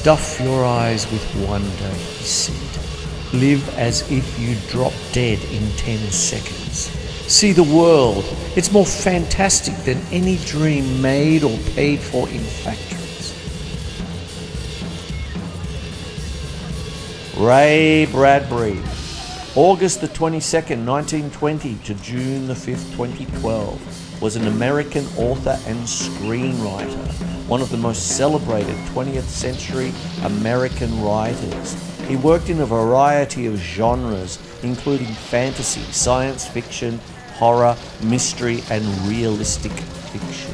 Stuff your eyes with wonder, he said. Live as if you drop dead in 10 seconds. See the world. It's more fantastic than any dream made or paid for in factories. Ray Bradbury, August the 22nd, 1920 to June the 5th, 2012, was an American author and screenwriter, one of the most celebrated 20th century American writers. He worked in a variety of genres, including fantasy, science fiction, horror, mystery, and realistic fiction.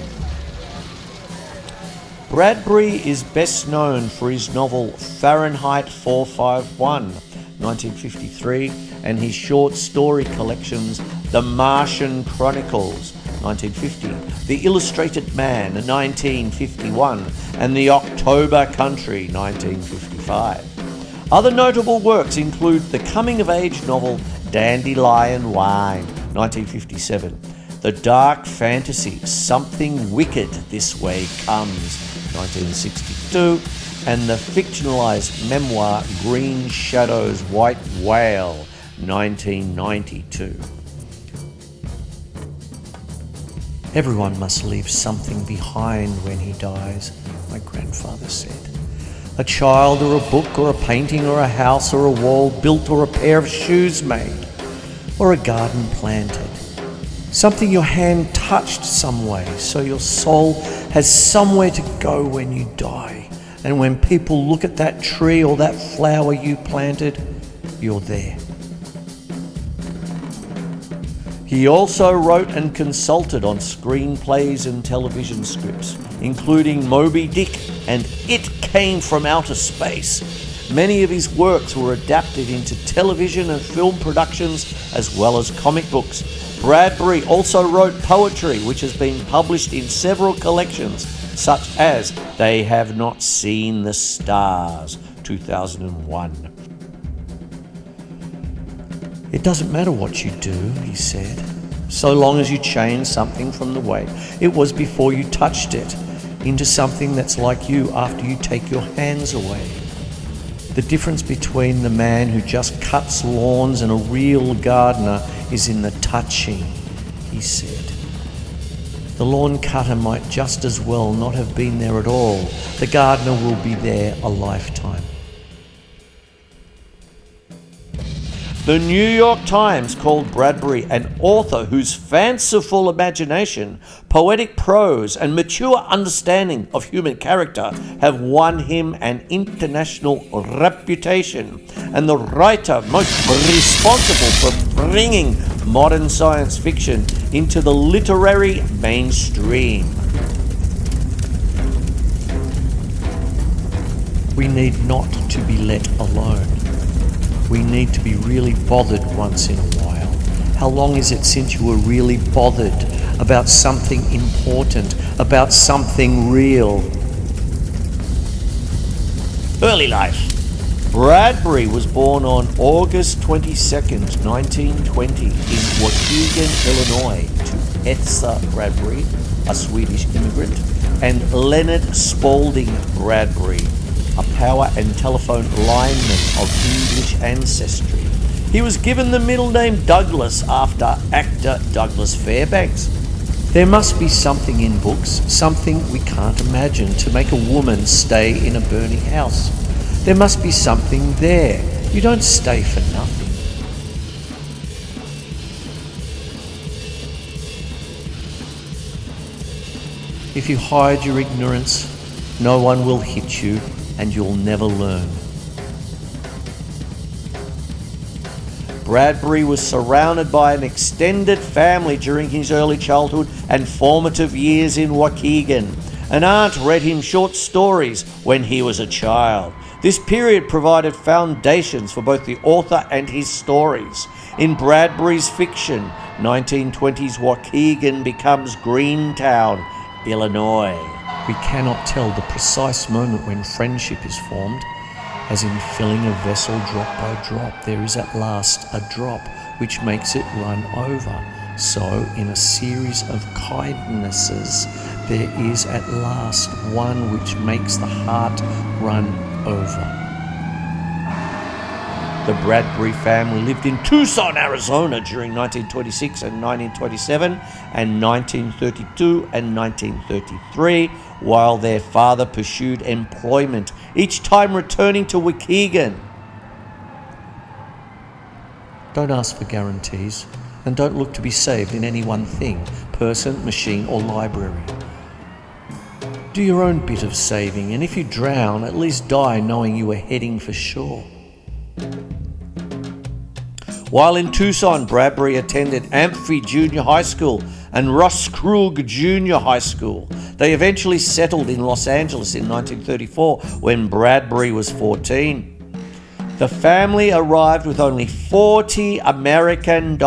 Bradbury is best known for his novel Fahrenheit 451, 1953, and his short story collections The Martian Chronicles, 1950, The Illustrated Man, 1951, and The October Country, 1955. Other notable works include the coming-of-age novel Dandelion Wine, 1957, the dark fantasy Something Wicked This Way Comes, 1962, and the fictionalized memoir Green Shadows, White Whale, 1992. Everyone must leave something behind when he dies, my grandfather said. A child or a book or a painting or a house or a wall built or a pair of shoes made or a garden planted. Something your hand touched some way so your soul has somewhere to go when you die. And when people look at that tree or that flower you planted, you're there. He also wrote and consulted on screenplays and television scripts, including Moby Dick and It Came from Outer Space. Many of his works were adapted into television and film productions, as well as comic books. Bradbury also wrote poetry, which has been published in several collections, such as They Have Not Seen the Stars, 2001. It doesn't matter what you do, he said, so long as you change something from the way it was before you touched it into something that's like you after you take your hands away. The difference between the man who just cuts lawns and a real gardener is in the touching, he said. The lawn cutter might just as well not have been there at all. The gardener will be there a lifetime. The New York Times called Bradbury an author whose fanciful imagination, poetic prose, and mature understanding of human character have won him an international reputation, and the writer most responsible for bringing modern science fiction into the literary mainstream. We need not to be let alone. We need to be really bothered once in a while. How long is it since you were really bothered about something important, about something real? Early life. Bradbury was born on August 22nd, 1920 in Waukegan, Illinois, to Etsa Bradbury, a Swedish immigrant, and Leonard Spalding Bradbury, a power and telephone lineman of English ancestry. He was given the middle name Douglas after actor Douglas Fairbanks. There must be something in books, something we can't imagine, to make a woman stay in a burning house. There must be something there. You don't stay for nothing. If you hide your ignorance, no one will hit you, and you'll never learn. Bradbury was surrounded by an extended family during his early childhood and formative years in Waukegan. An aunt read him short stories when he was a child. This period provided foundations for both the author and his stories. In Bradbury's fiction, 1920s Waukegan becomes Greentown, Illinois. We cannot tell the precise moment when friendship is formed. As in filling a vessel drop by drop, there is at last a drop which makes it run over. So, in a series of kindnesses, there is at last one which makes the heart run over. The Bradbury family lived in Tucson, Arizona during 1926 and 1927 and 1932 and 1933, while their father pursued employment, each time returning to Waukegan. Don't ask for guarantees, and don't look to be saved in any one thing, person, machine, or library. Do your own bit of saving, and if you drown, at least die knowing you were heading for shore. While in Tucson, Bradbury attended Amphi Junior High School and Ross Krug Junior High School. They eventually settled in Los Angeles in 1934 when Bradbury was 14. The family arrived with only $40 American,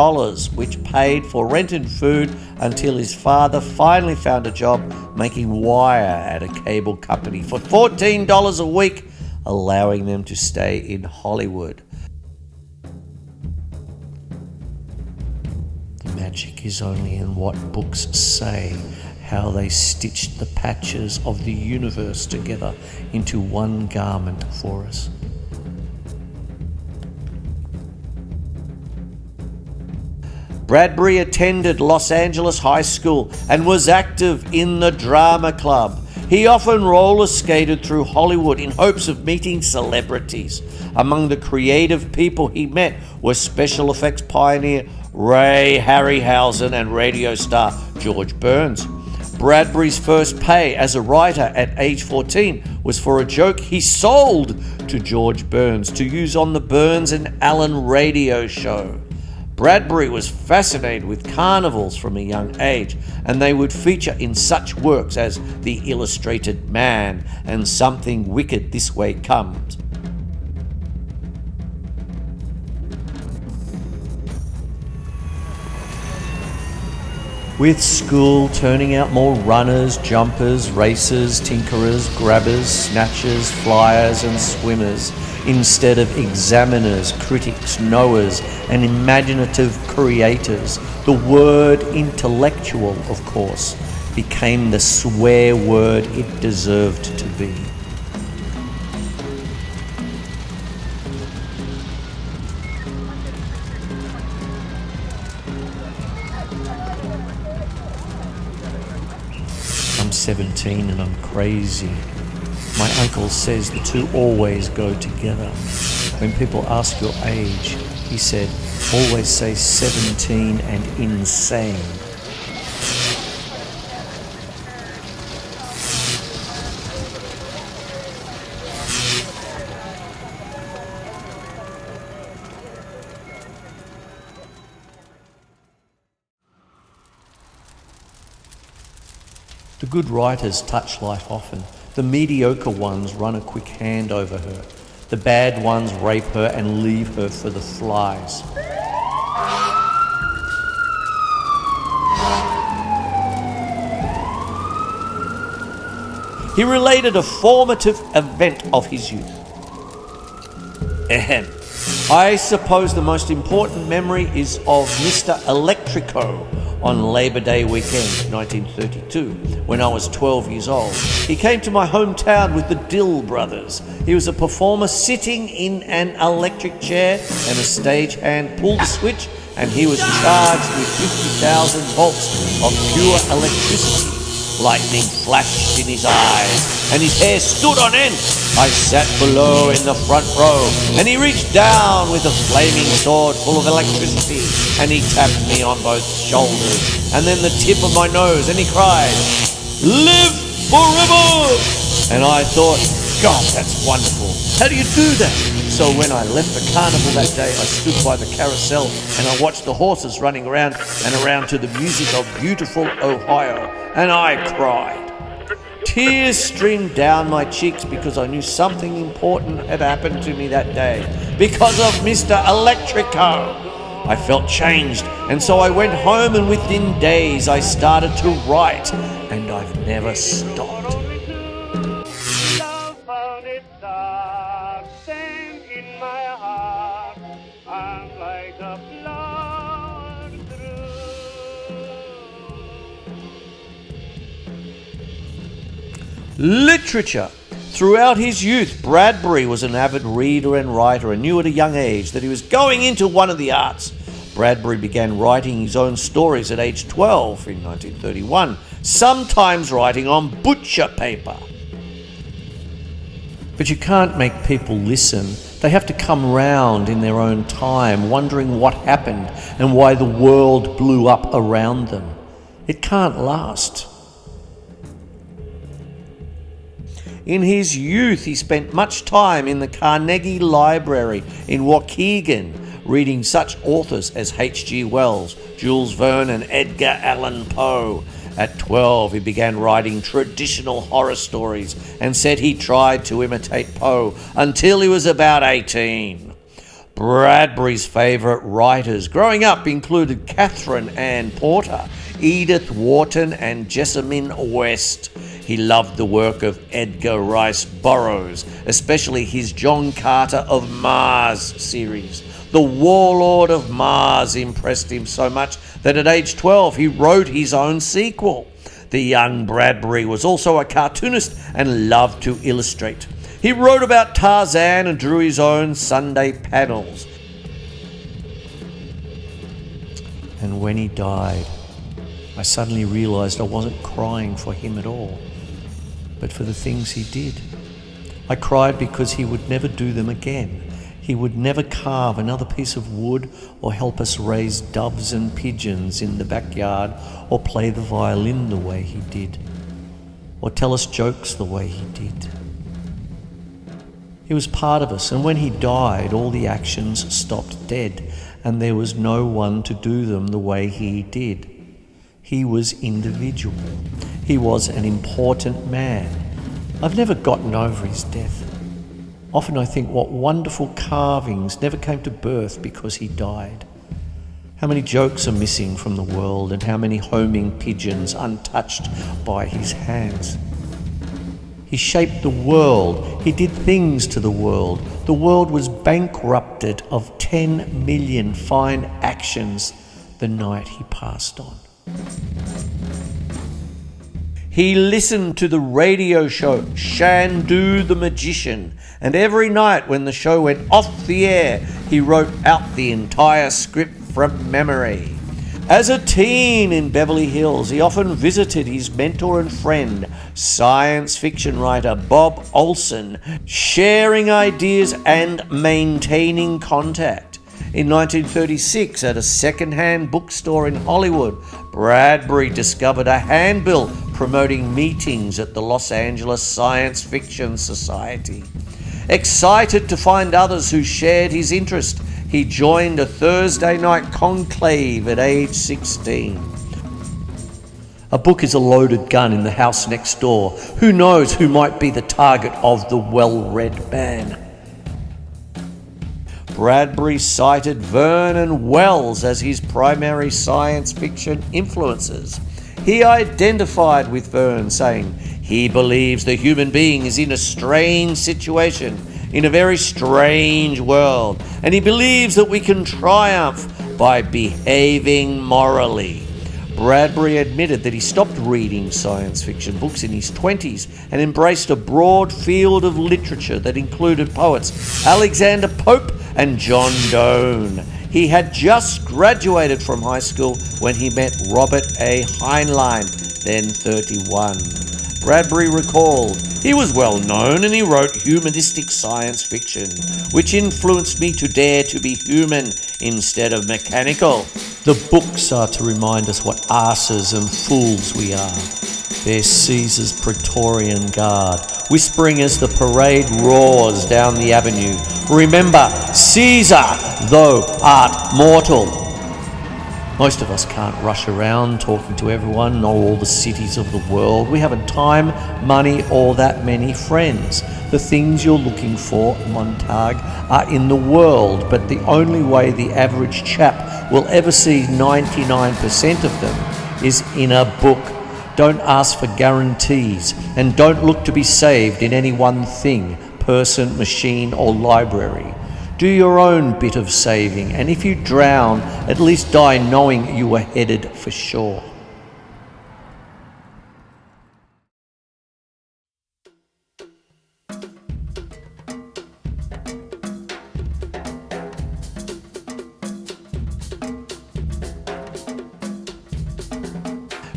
which paid for rent and food until his father finally found a job making wire at a cable company for $14 a week, allowing them to stay in Hollywood. Magic is only in what books say, how they stitched the patches of the universe together into one garment for us. Bradbury attended Los Angeles High School and was active in the drama club. He often roller skated through Hollywood in hopes of meeting celebrities. Among the creative people he met were special effects pioneer Ray Harryhausen and radio star George Burns. Bradbury's first pay as a writer at age 14 was for a joke he sold to George Burns to use on the Burns and Allen radio show. Bradbury was fascinated with carnivals from a young age, and they would feature in such works as The Illustrated Man and Something Wicked This Way Comes. With school turning out more runners, jumpers, racers, tinkerers, grabbers, snatchers, flyers and swimmers, instead of examiners, critics, knowers and imaginative creators, the word intellectual, of course, became the swear word it deserved to be. I'm 17 and I'm crazy. My uncle says the two always go together. When people ask your age, he said, always say 17 and insane. The good writers touch life often. The mediocre ones run a quick hand over her. The bad ones rape her and leave her for the flies. He related a formative event of his youth. Ahem. I suppose the most important memory is of Mr. Electrico on Labor Day weekend, 1932, when I was 12 years old. He came to my hometown with the Dill Brothers. He was a performer sitting in an electric chair, and a stagehand pulled the switch, and he was charged with 50,000 volts of pure electricity. Lightning flashed in his eyes, and his hair stood on end. I sat below in the front row, and he reached down with a flaming sword full of electricity, and he tapped me on both shoulders, and then the tip of my nose, and he cried, "Live forever!" And I thought, God, that's wonderful. How do you do that? So when I left the carnival that day, I stood by the carousel, and I watched the horses running around and around to the music of Beautiful Ohio, and I cried. Tears streamed down my cheeks because I knew something important had happened to me that day. Because of Mr. Electrico. I felt changed, and so I went home, and within days I started to write, and I've never stopped. Love found its dark stain in my heart. I'm like a flower through. Literature. Throughout his youth, Bradbury was an avid reader and writer and knew at a young age that he was going into one of the arts. Bradbury began writing his own stories at age 12 in 1931, sometimes writing on butcher paper. But you can't make people listen. They have to come round in their own time, wondering what happened and why the world blew up around them. It can't last. In his youth, he spent much time in the Carnegie Library in Waukegan, reading such authors as H.G. Wells, Jules Verne, and Edgar Allan Poe. At 12, he began writing traditional horror stories and said he tried to imitate Poe until he was about 18. Bradbury's favourite writers growing up included Catherine Ann Porter, Edith Wharton, and Jessamine West. He loved the work of Edgar Rice Burroughs, especially his John Carter of Mars series. The Warlord of Mars impressed him so much that at age 12 he wrote his own sequel. The young Bradbury was also a cartoonist and loved to illustrate. He wrote about Tarzan and drew his own Sunday panels. And when he died, I suddenly realised I wasn't crying for him at all, but for the things he did. I cried because he would never do them again. He would never carve another piece of wood or help us raise doves and pigeons in the backyard or play the violin the way he did or tell us jokes the way he did. He was part of us, and when he died, all the actions stopped dead and there was no one to do them the way he did. He was individual. He was an important man. I've never gotten over his death. Often I think what wonderful carvings never came to birth because he died. How many jokes are missing from the world and how many homing pigeons untouched by his hands. He shaped the world. He did things to the world. The world was bankrupted of 10 million fine actions the night he passed on. He listened to the radio show Shandu the Magician, and every night when the show went off the air, he wrote out the entire script from memory. As a teen in Beverly Hills, he often visited his mentor and friend, science fiction writer Bob Olson, sharing ideas and maintaining contact. In 1936, at a second-hand bookstore in Hollywood, Bradbury discovered a handbill promoting meetings at the Los Angeles Science Fiction Society. Excited to find others who shared his interest, he joined a Thursday night conclave at age 16. A book is a loaded gun in the house next door. Who knows who might be the target of the well-read man? Bradbury cited Verne and Wells as his primary science fiction influences. He identified with Verne, saying he believes the human being is in a strange situation, in a very strange world, and he believes that we can triumph by behaving morally. Bradbury admitted that he stopped reading science fiction books in his 20s and embraced a broad field of literature that included poets Alexander Pope and John Donne. He had just graduated from high school when he met Robert A. Heinlein, then 31. Bradbury recalled, "He was well known and he wrote humanistic science fiction, which influenced me to dare to be human instead of mechanical." The books are to remind us what arses and fools we are. They're Caesar's Praetorian Guard, whispering as the parade roars down the avenue, "Remember, Caesar, though art mortal." Most of us can't rush around talking to everyone, know all the cities of the world. We haven't time, money, or that many friends. The things you're looking for, Montag, are in the world, but the only way the average chap will ever see 99% of them is in a book. Don't ask for guarantees, and don't look to be saved in any one thing, person, machine, or library. Do your own bit of saving, and if you drown, at least die knowing you were headed for shore.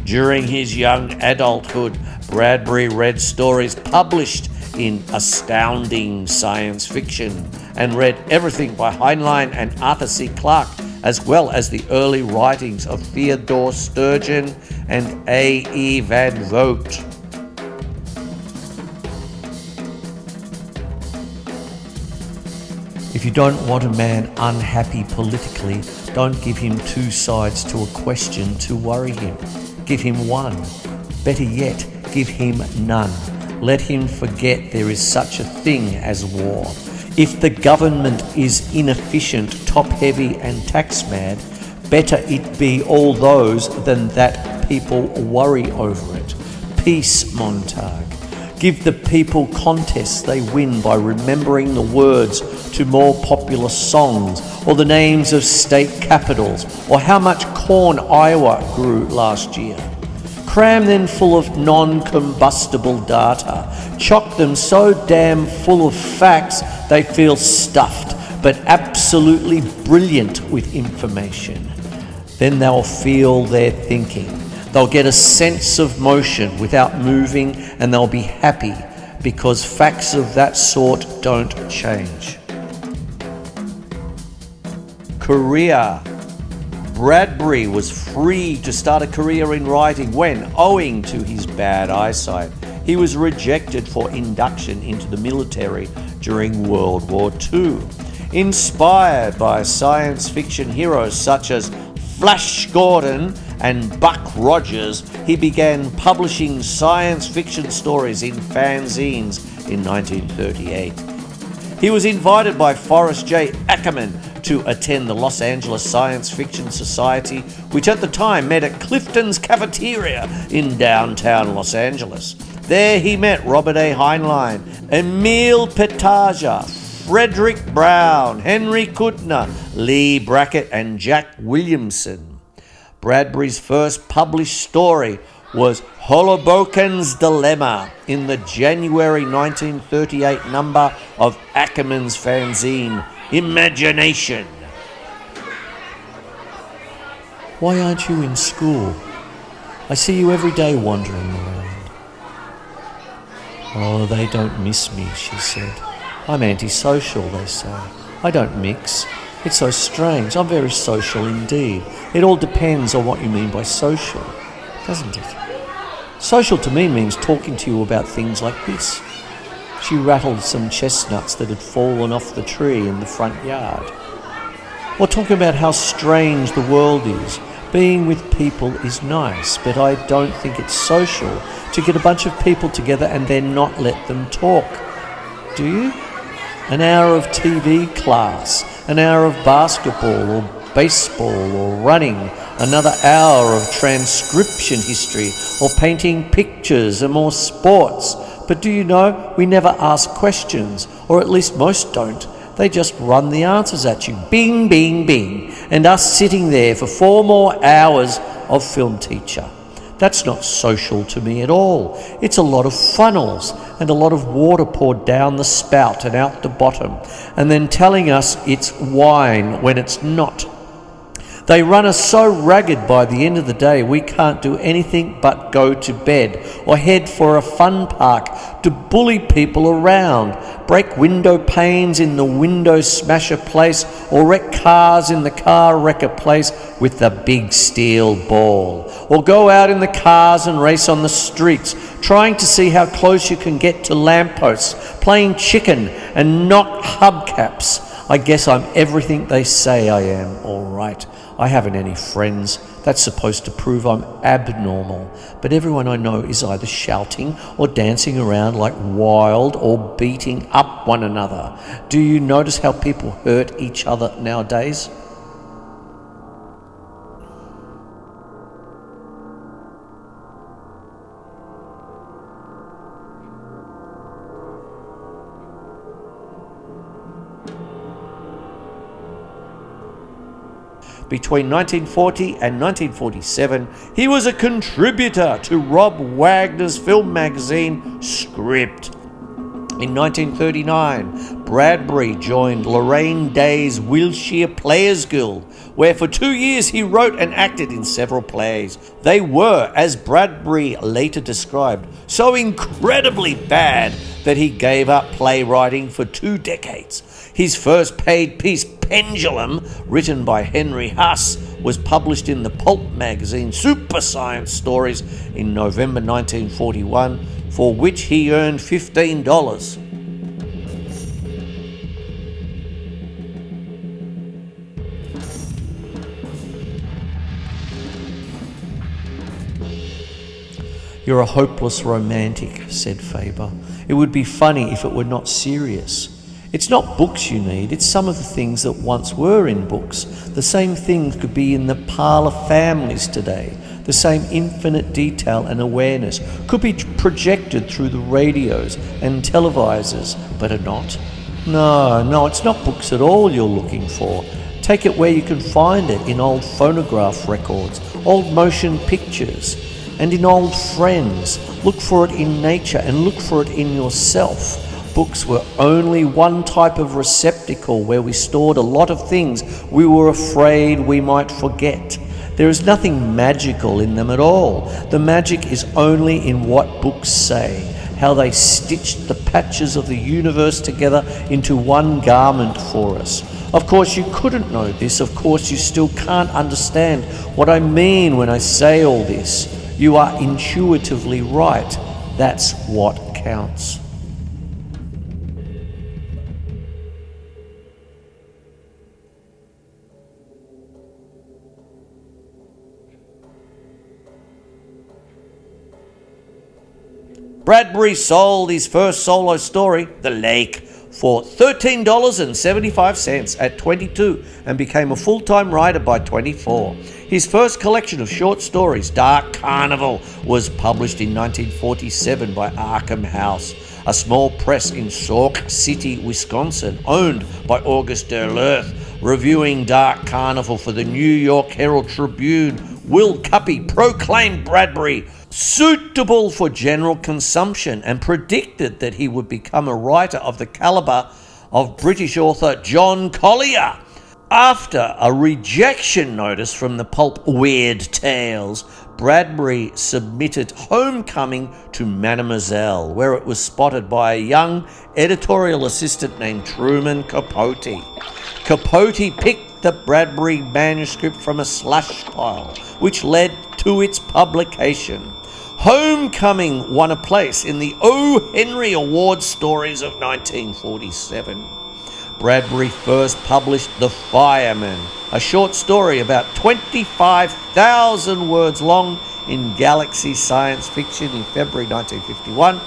During his young adulthood, Bradbury read stories published in astounding science fiction and read everything by Heinlein and Arthur C. Clarke, as well as the early writings of Theodore Sturgeon and A.E. Van Vogt. If you don't want a man unhappy politically, don't give him two sides to a question to worry him. Give him one. Better yet, give him none. Let him forget there is such a thing as war. If the government is inefficient, top-heavy and tax-mad, better it be all those than that people worry over it. Peace, Montag. Give the people contests they win by remembering the words to more popular songs, or the names of state capitals, or how much corn Iowa grew last year. Cram them full of non-combustible data. Chock them so damn full of facts they feel stuffed, but absolutely brilliant with information. Then they'll feel their thinking. They'll get a sense of motion without moving, and they'll be happy because facts of that sort don't change. Career. Bradbury was free to start a career in writing when, owing to his bad eyesight, he was rejected for induction into the military during World War II. Inspired by science fiction heroes such as Flash Gordon and Buck Rogers, he began publishing science fiction stories in fanzines in 1938. He was invited by Forrest J. Ackerman to attend the Los Angeles Science Fiction Society, which at the time met at Clifton's Cafeteria in downtown Los Angeles. There he met Robert A. Heinlein, Emile Petaja, Frederick Brown, Henry Kuttner, Lee Brackett, and Jack Williamson. Bradbury's first published story was Hoboken's Dilemma in the January 1938 number of Ackerman's fanzine, Imagination. Why aren't you in school? I see you every day wandering around. Oh, they don't miss me, she said. I'm antisocial, they say. I don't mix. It's so strange. I'm very social indeed. It all depends on what you mean by social, doesn't it? Social to me means talking to you about things like this. She rattled some chestnuts that had fallen off the tree in the front yard. Or talking about how strange the world is. Being with people is nice, but I don't think it's social to get a bunch of people together and then not let them talk. Do you? An hour of TV class, an hour of basketball or baseball or running, another hour of transcription history or painting pictures and more sports. But do you know, we never ask questions, or at least most don't. They just run the answers at you. Bing, bing, bing. And us sitting there for 4 more hours of film teacher. That's not social to me at all. It's a lot of funnels and a lot of water poured down the spout and out the bottom, and then telling us it's wine when it's not. They run us so ragged by the end of the day we can't do anything but go to bed or head for a fun park to bully people around, break window panes in the window smasher place or wreck cars in the car wrecker place with the big steel ball, or go out in the cars and race on the streets trying to see how close you can get to lampposts, playing chicken and knock hubcaps. I guess I'm everything they say I am, all right. I haven't any friends. That's supposed to prove I'm abnormal. But everyone I know is either shouting or dancing around like wild or beating up one another. Do you notice how people hurt each other nowadays? Between 1940 and 1947, he was a contributor to Rob Wagner's film magazine, Script. In 1939, Bradbury joined Lorraine Day's Wilshire Players Guild, where for 2 years he wrote and acted in several plays. They were, as Bradbury later described, so incredibly bad that he gave up playwriting for 2 decades. His first paid piece, Pendulum, written by Henry Huss, was published in the pulp magazine Super Science Stories in November 1941, for which he earned $15. "You're a hopeless romantic," said Faber. "It would be funny if it were not serious. It's not books you need, it's some of the things that once were in books. The same things could be in the parlour families today. The same infinite detail and awareness could be projected through the radios and televisors, but are not. No, it's not books at all you're looking for. Take it where you can find it, in old phonograph records, old motion pictures, and in old friends. Look for it in nature and look for it in yourself. Books were only one type of receptacle where we stored a lot of things we were afraid we might forget. There is nothing magical in them at all. The magic is only in what books say, how they stitched the patches of the universe together into one garment for us. Of course you couldn't know this. Of course you still can't understand what I mean when I say all this. You are intuitively right. That's what counts." Bradbury sold his first solo story, The Lake, for $13.75 at 22 and became a full-time writer by 24. His first collection of short stories, Dark Carnival, was published in 1947 by Arkham House, a small press in Sauk City, Wisconsin, owned by August Derleth. Reviewing Dark Carnival for the New York Herald Tribune, Will Cuppy proclaimed Bradbury suitable for general consumption and predicted that he would become a writer of the caliber of British author John Collier. After a rejection notice from the pulp Weird Tales, Bradbury submitted Homecoming to Mademoiselle, where it was spotted by a young editorial assistant named Truman Capote. Capote picked the Bradbury manuscript from a slush pile, which led to its publication. Homecoming won a place in the O. Henry Award Stories of 1947. Bradbury first published The Fireman, a short story about 25,000 words long in Galaxy Science Fiction in February 1951.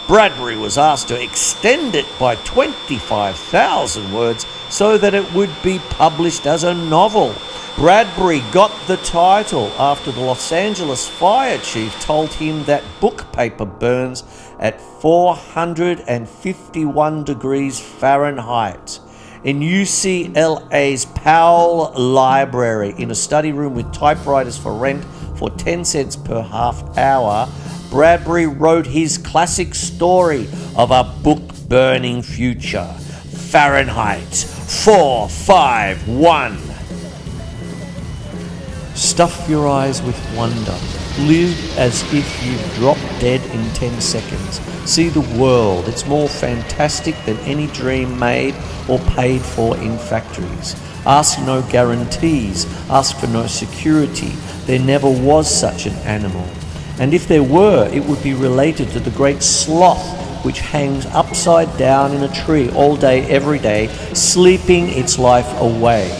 Bradbury was asked to extend it by 25,000 words so that it would be published as a novel. Bradbury got the title after the Los Angeles fire chief told him that book paper burns at 451 degrees Fahrenheit. In UCLA's Powell Library, in a study room with typewriters for rent for 10 cents per half hour, Bradbury wrote his classic story of a book-burning future, Fahrenheit 451. Stuff your eyes with wonder. Live as if you've dropped dead in 10 seconds. See the world. It's more fantastic than any dream made or paid for in factories. Ask no guarantees. Ask for no security. There never was such an animal. And if there were, it would be related to the great sloth which hangs upside down in a tree all day, every day, sleeping its life away.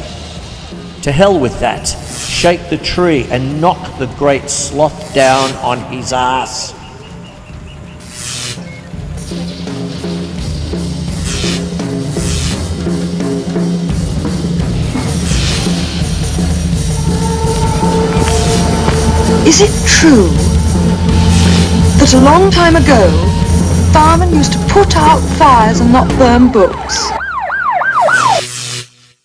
To hell with that. Shake the tree and knock the great sloth down on his ass. Is it true that a long time ago, firemen used to put out fires and not burn books?